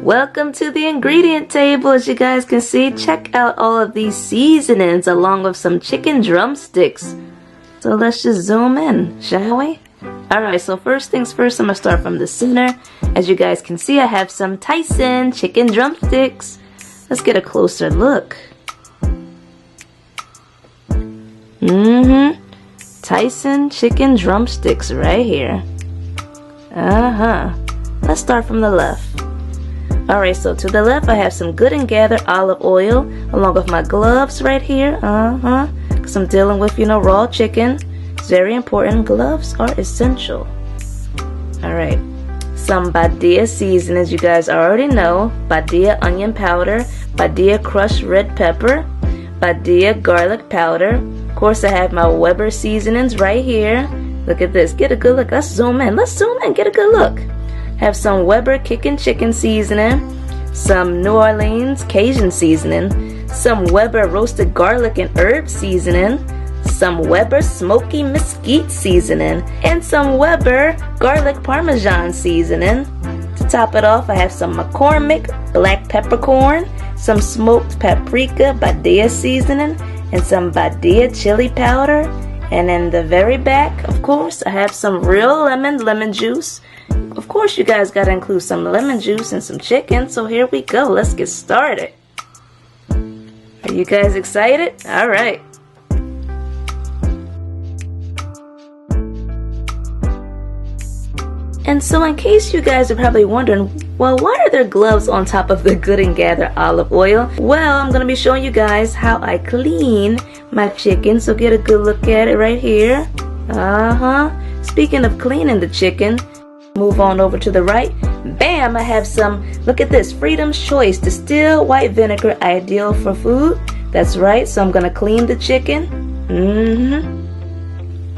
Welcome to the ingredient table. As you guys can see, check out all of these seasonings along with some chicken drumsticks. So let's just zoom in, shall we? Alright, so first things first, I'm going to start from the center. As you guys can see, I have some Tyson chicken drumsticks. Let's get a closer look. Tyson chicken drumsticks right here. Let's start from the left. Alright, so to the left I have some Good and Gather olive oil along with my gloves right here. Because I'm dealing with, raw chicken. It's very important. Gloves are essential. Alright. Some Badia seasonings you guys already know. Badia onion powder. Badia crushed red pepper. Badia garlic powder. Of course I have my Weber seasonings right here. Look at this. Get a good look. Let's zoom in. Get a good look. Have some Weber kickin' chicken seasoning, some New Orleans Cajun seasoning, some Weber roasted garlic and herb seasoning, some Weber smoky mesquite seasoning, and some Weber garlic parmesan seasoning. To top it off, I have some McCormick black peppercorn, some smoked paprika Badia seasoning, and some Badia chili powder. And in the very back, of course, I have some real lemon juice. Of course, you guys gotta include some lemon juice and some chicken. So here we go. Let's get started. Are you guys excited? All right. And so in case you guys are probably wondering, well, why are there gloves on top of the Good and Gather olive oil? Well, I'm going to be showing you guys how I clean my chicken. So get a good look at it right here. Speaking of cleaning the chicken, move on over to the right. Bam! I have some, look at this, Freedom's Choice distilled white vinegar, ideal for food. That's right. So I'm going to clean the chicken.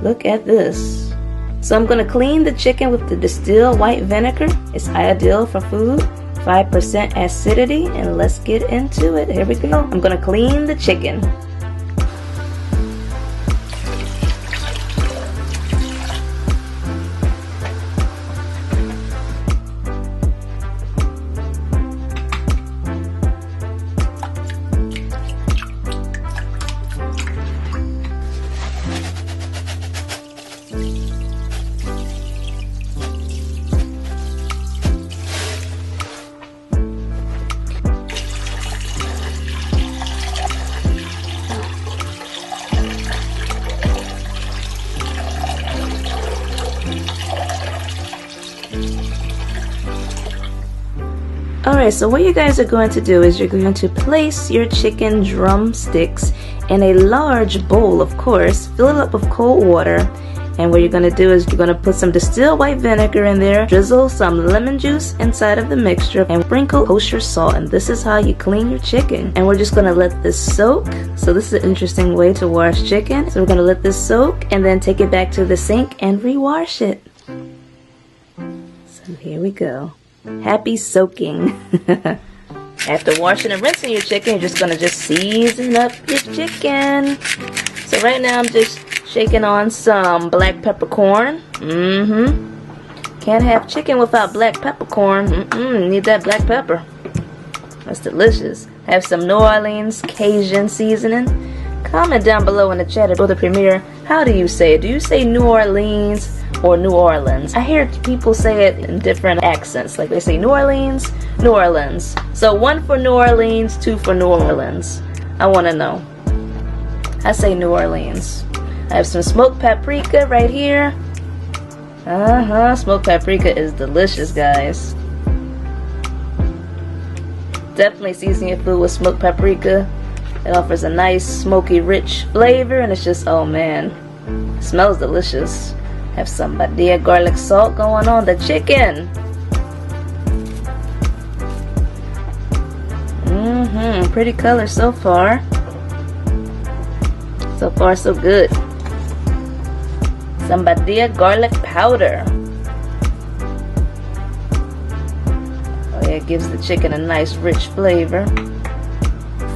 Look at this. So I'm going to clean the chicken with the distilled white vinegar. It's ideal for food. 5% acidity. And let's get into it. Here we go. I'm going to clean the chicken. Alright, so what you guys are going to do is you're going to place your chicken drumsticks in a large bowl, of course. Fill it up with cold water. And what you're going to do is you're going to put some distilled white vinegar in there, drizzle some lemon juice inside of the mixture, and sprinkle kosher salt. And this is how you clean your chicken. And we're just going to let this soak. So this is an interesting way to wash chicken. So we're going to let this soak and then take it back to the sink and rewash it. So here we go. Happy soaking. After washing and rinsing your chicken, you're just gonna season up your chicken. So right now I'm just shaking on some black peppercorn. Can't have chicken without black peppercorn. Need that black pepper. That's delicious. Have some New Orleans Cajun seasoning. Comment down below in the chat or the premiere. How do you say it? Do you say New Orleans or New Orleans? I hear people say it in different accents. Like they say New Orleans, New Orleans. So 1 for New Orleans, 2 for New Orleans. I want to know. I say New Orleans. I have some smoked paprika right here. Smoked paprika is delicious, guys. Definitely season your food with smoked paprika. It offers a nice, smoky, rich flavor, and it's just, oh man, it smells delicious. Have some Badia garlic salt going on the chicken. Pretty color so far. So far, so good. Some Badia garlic powder. Oh yeah, it gives the chicken a nice, rich flavor.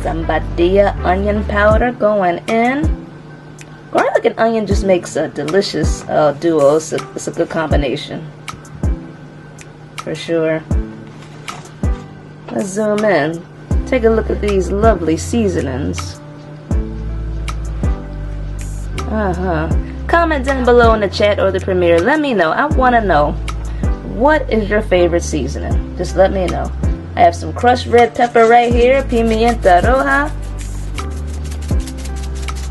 Some Badia onion powder going in. Garlic and onion just makes a delicious duo. It's a good combination. For sure. Let's zoom in. Take a look at these lovely seasonings. Comment down below in the chat or the premiere. Let me know. I want to know, what is your favorite seasoning? Just let me know. I have some crushed red pepper right here, pimienta roja.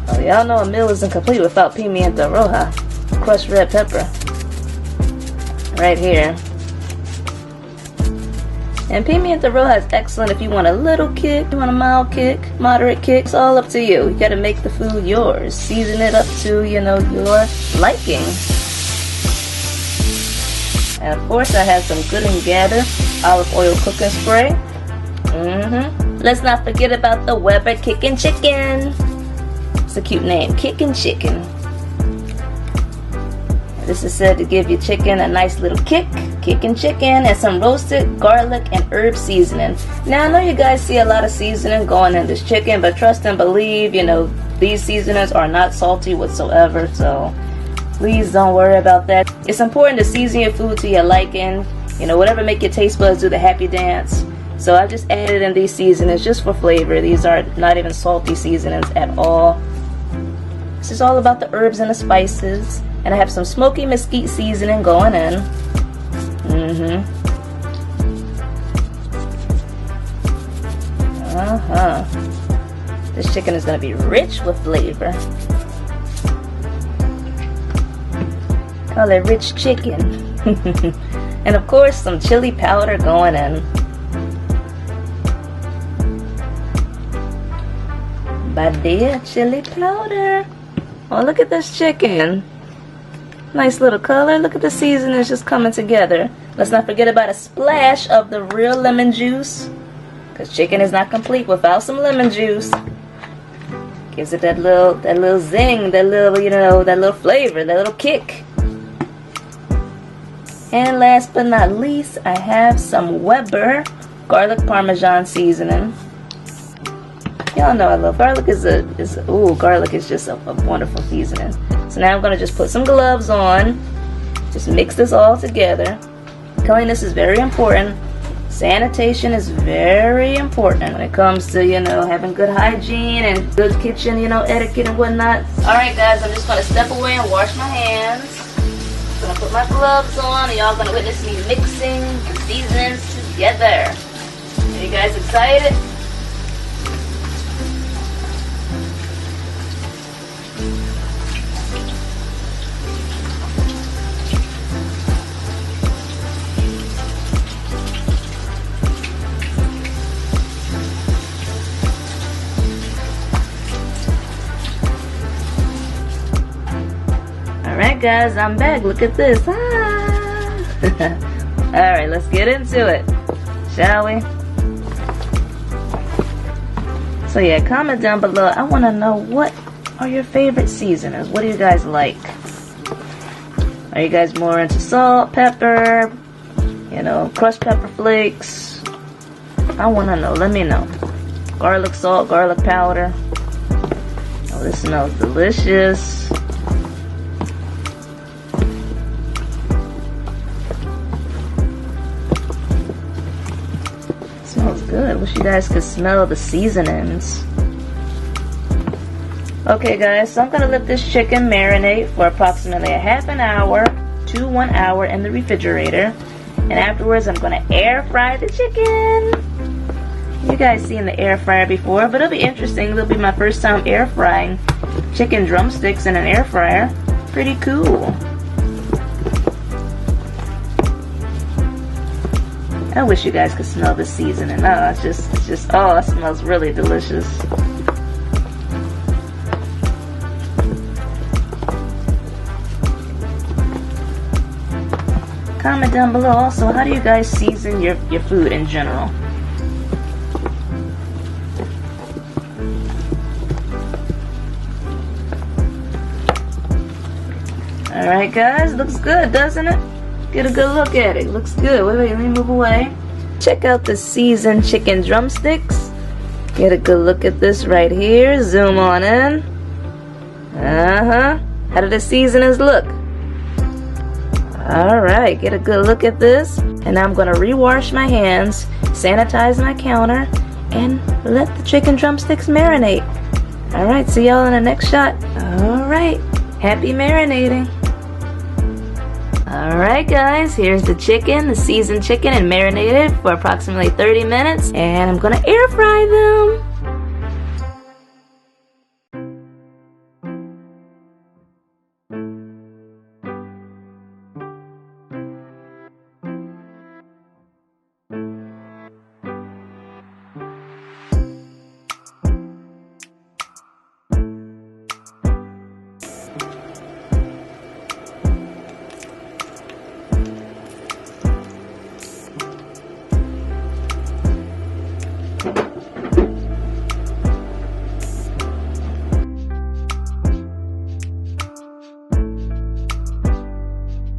Oh, y'all know a meal isn't complete without pimienta roja. Crushed red pepper. Right here. And pimienta roja is excellent if you want a little kick, you want a mild kick, moderate kick. It's all up to you. You gotta make the food yours. Season it up to, you know, your liking. And of course I have some Good and Gather olive oil cooking spray. Let's not forget about the Weber Kickin' Chicken. It's a cute name, Kickin' Chicken. This is said to give your chicken a nice little kick, kickin' chicken, and some roasted garlic and herb seasoning. Now I know you guys see a lot of seasoning going in this chicken, but trust and believe, you know, these seasonings are not salty whatsoever, so please don't worry about that. It's important to season your food to your liking, you know, whatever make your taste buds do the happy dance. So I just added in these seasonings just for flavor. These are not even salty seasonings at all. This is all about the herbs and the spices. And I have some smoky mesquite seasoning going in. This chicken is going to be rich with flavor. Call it rich chicken. And of course some chili powder going in. Badia chili powder. Oh, look at this chicken. Nice little color. Look at the seasonings just coming together. Let's not forget about a splash of the real lemon juice, because chicken is not complete without some lemon juice. Gives it that little zing, that little, you know, that little flavor, that little kick. And last but not least, I have some Weber garlic parmesan seasoning. Y'all know I love garlic. Garlic is just a wonderful seasoning. So now I'm gonna just put some gloves on. Just mix this all together. Cleanliness is very important. Sanitation is very important when it comes to, you know, having good hygiene and good kitchen, you know, etiquette and whatnot. Alright guys, I'm just gonna step away and wash my hands. I'm gonna put my gloves on and y'all gonna witness me mixing the seasonings together. Are you guys excited? Alright guys, I'm back. Look at this. Alright, let's get into it, shall we? So yeah, comment down below. I want to know, what are your favorite seasonings? What do you guys like? Are you guys more into salt, pepper, you know, crushed pepper flakes? I want to know. Let me know. Garlic salt, garlic powder. Oh, this smells delicious. Smells good. Wish you guys could smell the seasonings. Okay guys, so I'm going to let this chicken marinate for approximately a half an hour to 1 hour in the refrigerator. And afterwards I'm going to air fry the chicken. You guys seen the air fryer before, but it'll be interesting. It'll be my first time air frying chicken drumsticks in an air fryer. Pretty cool. I wish you guys could smell the seasoning. Oh, it's just, oh, it smells really delicious. Comment down below also, how do you guys season your food in general? Alright guys, looks good, doesn't it? Get a good look at it. Looks good. Wait, let me move away. Check out the seasoned chicken drumsticks. Get a good look at this right here. Zoom on in. How do the seasonings look? Alright, get a good look at this. And now I'm going to rewash my hands. sanitize my counter, and let the chicken drumsticks marinate. Alright, see y'all in the next shot. Alright, happy marinating. Alright guys, here's the chicken, the seasoned chicken, and marinated for approximately 30 minutes, and I'm gonna air fry them.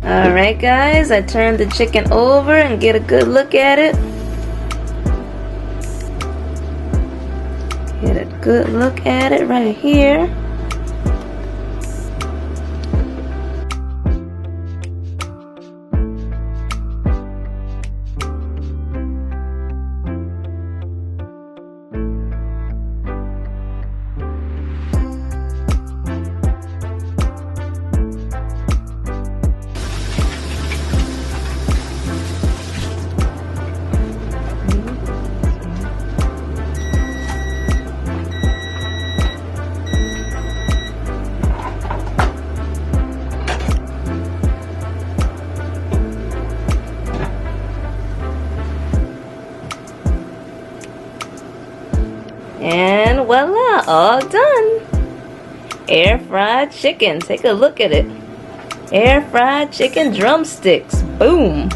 Alright guys, I turned the chicken over and get a good look at it. Get a good look at it right here. And voila, all done. Air fried chicken. Take a look at it. Air fried chicken drumsticks. Boom.